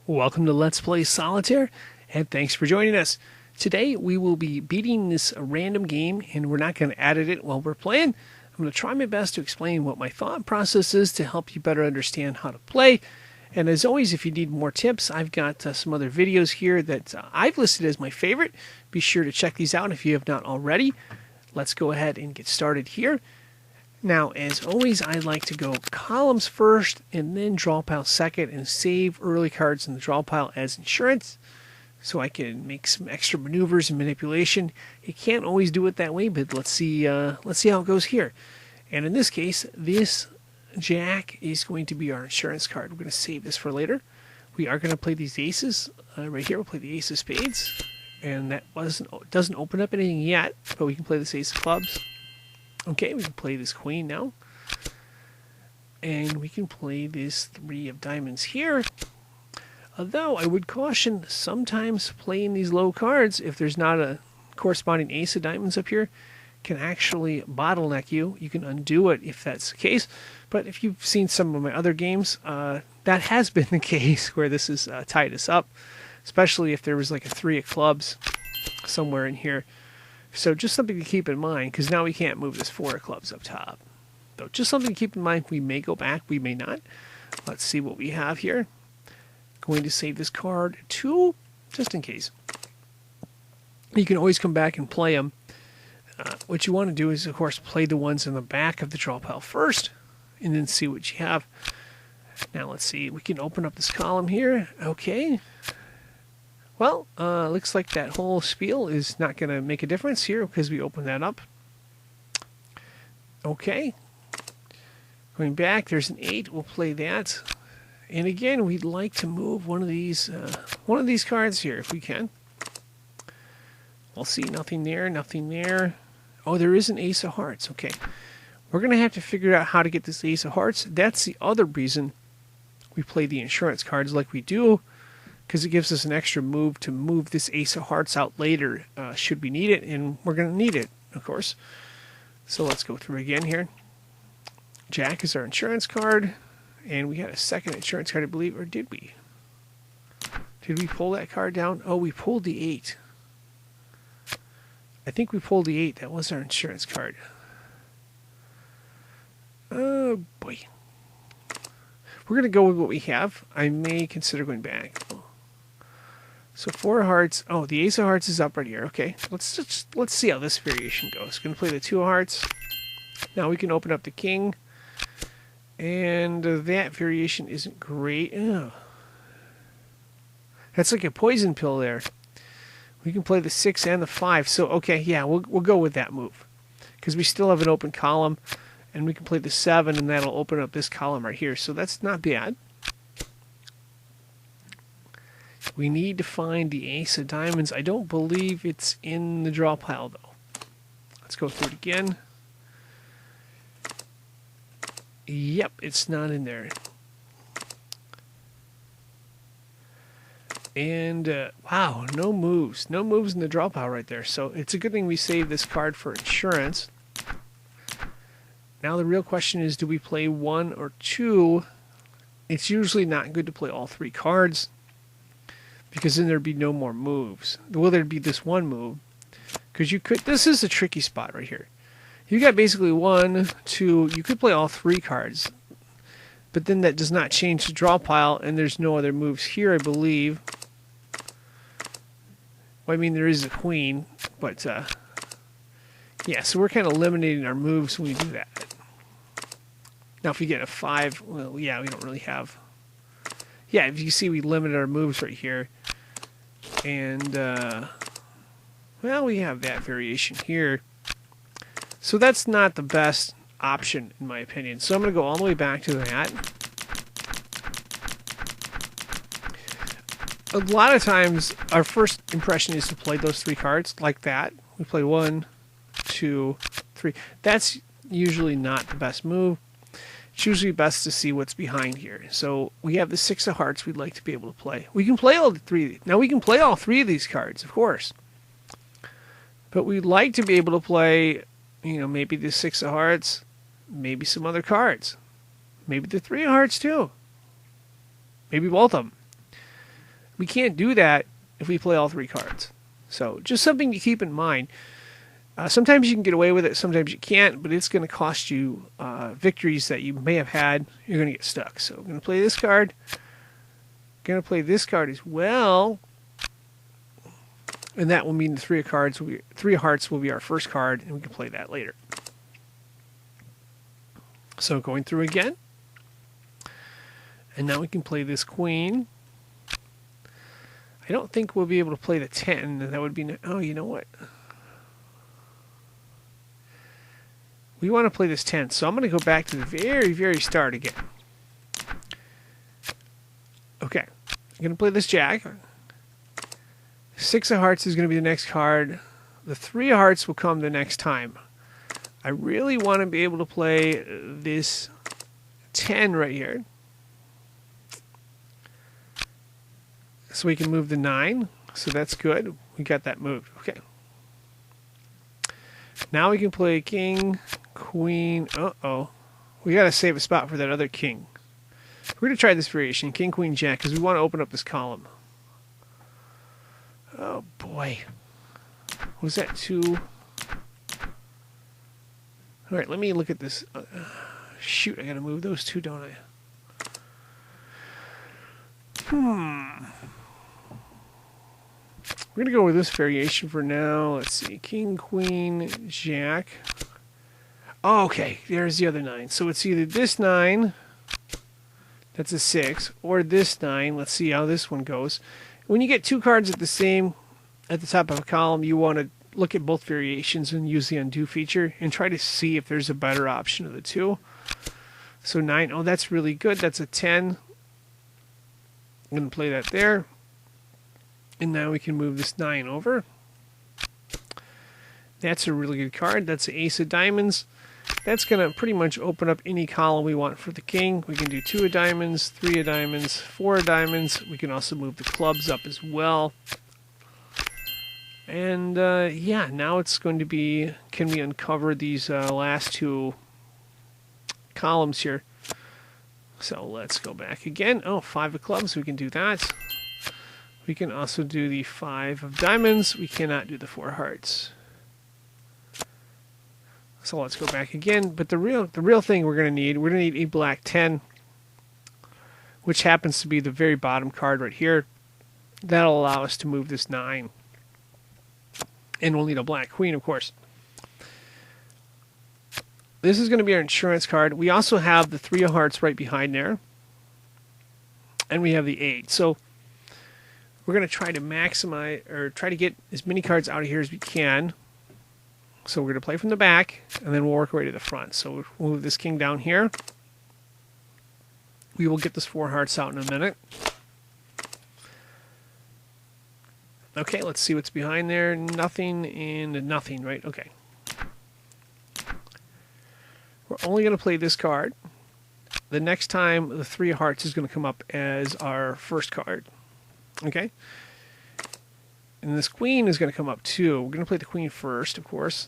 Welcome to Let's Play Solitaire, and thanks for joining us. Today we will be beating this random game, and we're not going to edit it while we're playing. I'm going to try my best to explain what my thought process is to help you better understand how to play. And as always, if you need more tips, I've got some other videos here that I've listed as my favorite. Be sure to check these out if you have not already. Let's go ahead and get started here. Now, as always, I like to go columns first and then draw pile second and save early cards in the draw pile as insurance so I can make some extra maneuvers and manipulation. You can't always do it that way, but let's see how it goes here. And in this case, this jack is going to be our insurance card. We're going to save this for later. We are going to play these aces. Right here, we'll play the ace of spades. And that doesn't open up anything yet, but we can play this ace of clubs. Okay, we can play this queen now. And we can play this three of diamonds here. Although I would caution sometimes playing these low cards, if there's not a corresponding ace of diamonds up here, can actually bottleneck you. You can undo it if that's the case. But if you've seen some of my other games, that has been the case where this has tied us up. Especially if there was like a three of clubs somewhere in here. So just something to keep in mind, because now we can't move this four of clubs up top. So just something to keep in mind. We may go back, we may not. Let's see what we have here. Going to save this card too, just in case. You can always come back and play them. What you want to do is, of course, play the ones in the back of the draw pile first, and then see what you have. Now let's see. We can open up this column here. Okay. Well, looks like that whole spiel is not going to make a difference here because we open that up. Okay. Going back, there's an 8. We'll play that. And again, we'd like to move one of these cards here if we can. We'll see. Nothing there, nothing there. Oh, there is an ace of hearts. Okay. We're going to have to figure out how to get this ace of hearts. That's the other reason we play the insurance cards like we do, because it gives us an extra move to move this ace of hearts out later should we need it, and we're going to need it, of course. So let's go through again here. Jack is our insurance card, and we had a second insurance card, I believe, or did we? Did we pull that card down? Oh, we pulled the 8. I think we pulled the 8. That was our insurance card. Oh, boy. We're going to go with what we have. I may consider going back. So 4 of hearts. Oh, the ace of hearts is up right here. Okay, let's see how this variation goes. Going to play the 2 of hearts. Now we can open up the king, and that variation isn't great. Ew. That's like a poison pill there. We can play the 6 and the 5. So okay, yeah, we'll go with that move because we still have an open column, and we can play the 7, and that'll open up this column right here. So that's not bad. We need to find the ace of diamonds. I don't believe it's in the draw pile, though. Let's go through it again. Yep, it's not in there. And, wow, no moves. No moves in the draw pile right there. So it's a good thing we saved this card for insurance. Now the real question is, do we play 1 or 2? It's usually not good to play all 3 cards, because then there'd be no more moves. Well, there'd be this one move. Because you could... This is a tricky spot right here. You got basically 1, 2... You could play all 3 cards. But then that does not change the draw pile, and there's no other moves here, I believe. Well, I mean, there is a queen, but... yeah, so we're kind of eliminating our moves when we do that. Now, if we get a 5... Well, yeah, we don't really have... Yeah, if you see, we limit our moves right here. And, well, we have that variation here. So that's not the best option, in my opinion. So I'm going to go all the way back to that. A lot of times, our first impression is to play those 3 cards like that. We play 1, 2, 3. That's usually not the best move. It's usually best to see what's behind here. So we have the 6 of hearts we'd like to be able to play. We can play all 3. Now we can play all 3 of these cards, of course. But we'd like to be able to play, you know, maybe the 6 of hearts, maybe some other cards. Maybe the 3 of hearts too. Maybe both of them. We can't do that if we play all three cards. So just something to keep in mind. Sometimes you can get away with it, sometimes you can't, but it's going to cost you victories that you may have had. You're going to get stuck. So I'm going to play this card. Going to play this card as well. And that will mean the three of hearts will be our first card, and we can play that later. So going through again. And now we can play this queen. I don't think we'll be able to play the 10. That would be... Oh, you know what? We want to play this 10. So I'm going to go back to the very, very start again. Okay. I'm going to play this jack. 6 of hearts is going to be the next card. The 3 of hearts will come the next time. I really want to be able to play this 10 right here. So we can move the 9. So that's good. We got that moved. Okay. Now we can play king, queen. Uh-oh. We got to save a spot for that other king. We're going to try this variation, king, queen, jack, because we want to open up this column. Oh, boy. Was that 2? All right, let me look at this. Shoot, I got to move those 2, don't I? We're going to go with this variation for now. Let's see. King, queen, jack. Oh, okay, there's the other 9. So it's either this 9, that's a 6, or this 9. Let's see how this one goes. When you get 2 cards at the top of a column, you want to look at both variations and use the undo feature and try to see if there's a better option of the 2. So 9, oh, that's really good. That's a 10. I'm going to play that there. And now we can move this 9 over. That's a really good card. That's the ace of diamonds. That's going to pretty much open up any column we want for the king. We can do 2 of diamonds, 3 of diamonds, 4 of diamonds. We can also move the clubs up as well. And yeah, now it's going to be, can we uncover these last 2 columns here? So let's go back again. Oh, 5 of clubs, we can do that. We can also do the 5 of diamonds. We cannot do the 4 hearts. So let's go back again. But the real thing we're going to need a black 10, which happens to be the very bottom card right here. That'll allow us to move this 9. And we'll need a black queen, of course. This is going to be our insurance card. We also have the 3 of hearts right behind there. And we have the 8. So we're going to try to maximize, or try to get as many cards out of here as we can. So we're going to play from the back, and then we'll work our way to the front. So we'll move this king down here. We will get this 4 hearts out in a minute. Okay, let's see what's behind there. Nothing and nothing, right? Okay. We're only going to play this card. The next time, the 3 of hearts is going to come up as our first card. Okay? And this queen is going to come up too. We're going to play the queen first, of course.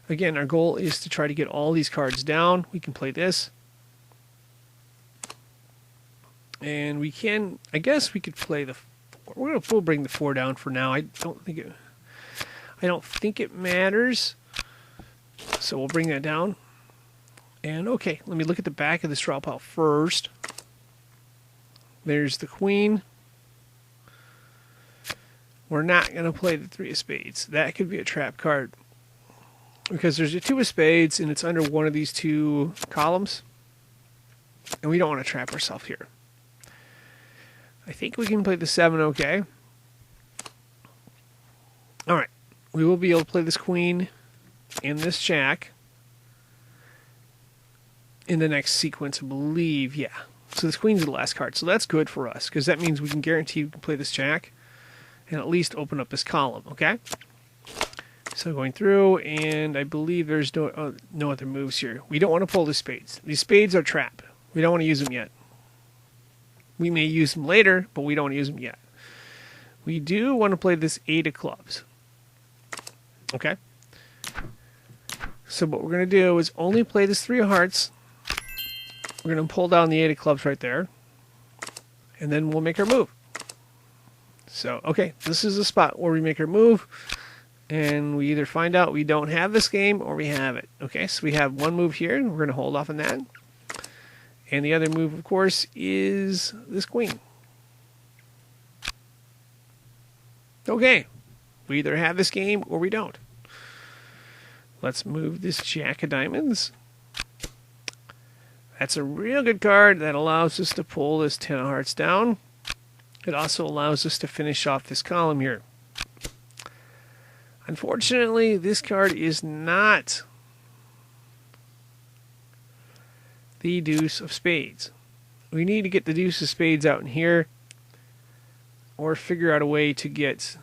Again, our goal is to try to get all these cards down. We can play this. And we can, I guess we could play the 4. We'll bring the 4 down for now. I don't think it matters. So we'll bring that down. And okay, let me look at the back of this draw pile first. There's the queen. We're not going to play the 3 of spades. That could be a trap card. Because there's a 2 of spades and it's under one of these 2 columns. And we don't want to trap ourselves here. I think we can play the 7 okay. Alright. We will be able to play this queen and this jack in the next sequence, I believe. Yeah. So this queen's the last card. So that's good for us, because that means we can guarantee we can play this jack and at least open up this column, okay? So going through, and I believe there's no other moves here. We don't want to pull the spades. These spades are trap. We don't want to use them yet. We may use them later, but we don't want to use them yet. We do want to play this 8 of clubs. Okay? So what we're going to do is only play this 3 of hearts. We're going to pull down the 8 of clubs right there. and then we'll make our move. So, okay, this is the spot where we make our move, and we either find out we don't have this game or we have it. Okay, so we have one move here, and we're going to hold off on that. And the other move, of course, is this queen. Okay, we either have this game or we don't. Let's move this jack of diamonds. That's a real good card that allows us to pull this 10 of hearts down. It also allows us to finish off this column here. Unfortunately, this card is not the deuce of spades. We need to get the deuce of spades out in here, or figure out a way to get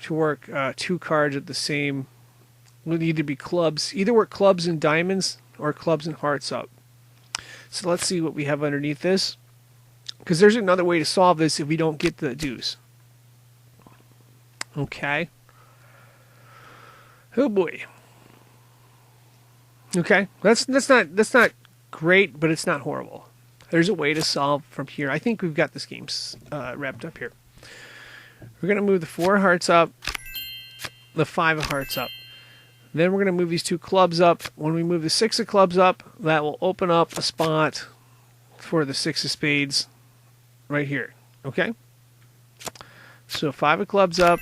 to work two cards at the same. Will need to be clubs. Either work clubs and diamonds or clubs and hearts up. So let's see what we have underneath this, because there's another way to solve this if we don't get the deuce. Okay. Oh boy. Okay, that's not great, but it's not horrible. There's a way to solve from here. I think we've got this game wrapped up here. We're going to move the 4 hearts up, the 5 of hearts up. Then we're going to move these 2 clubs up. When we move the 6 of clubs up, that will open up a spot for the 6 of spades right here. Okay? So 5 of clubs up,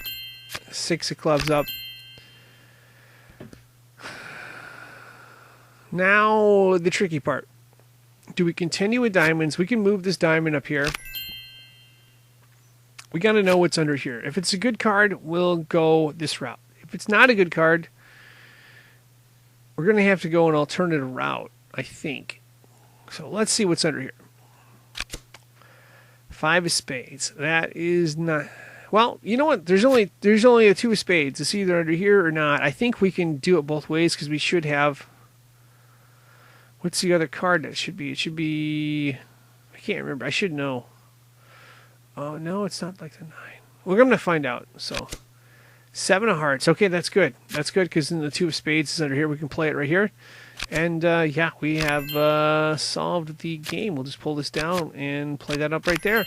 6 of clubs up. Now the tricky part. Do we continue with diamonds? We can move this diamond up here. We got to know what's under here. If it's a good card, we'll go this route. If it's not a good card, we're going to have to go an alternative route, I think. So let's see what's under here. 5 of spades. That is not... Well, you know what? There's only a 2 of spades. It's either under here or not. I think we can do it both ways because we should have... What's the other card that should be? It should be... I can't remember. I should know. Oh, no, it's not like the 9. We're going to find out. So... 7 of hearts. Okay, that's good. That's good because then the 2 of spades is under here. We can play it right here. And, yeah, we have solved the game. We'll just pull this down and play that up right there.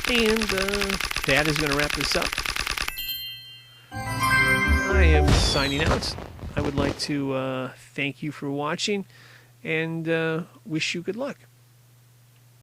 And that is going to wrap this up. I am signing out. I would like to thank you for watching and wish you good luck.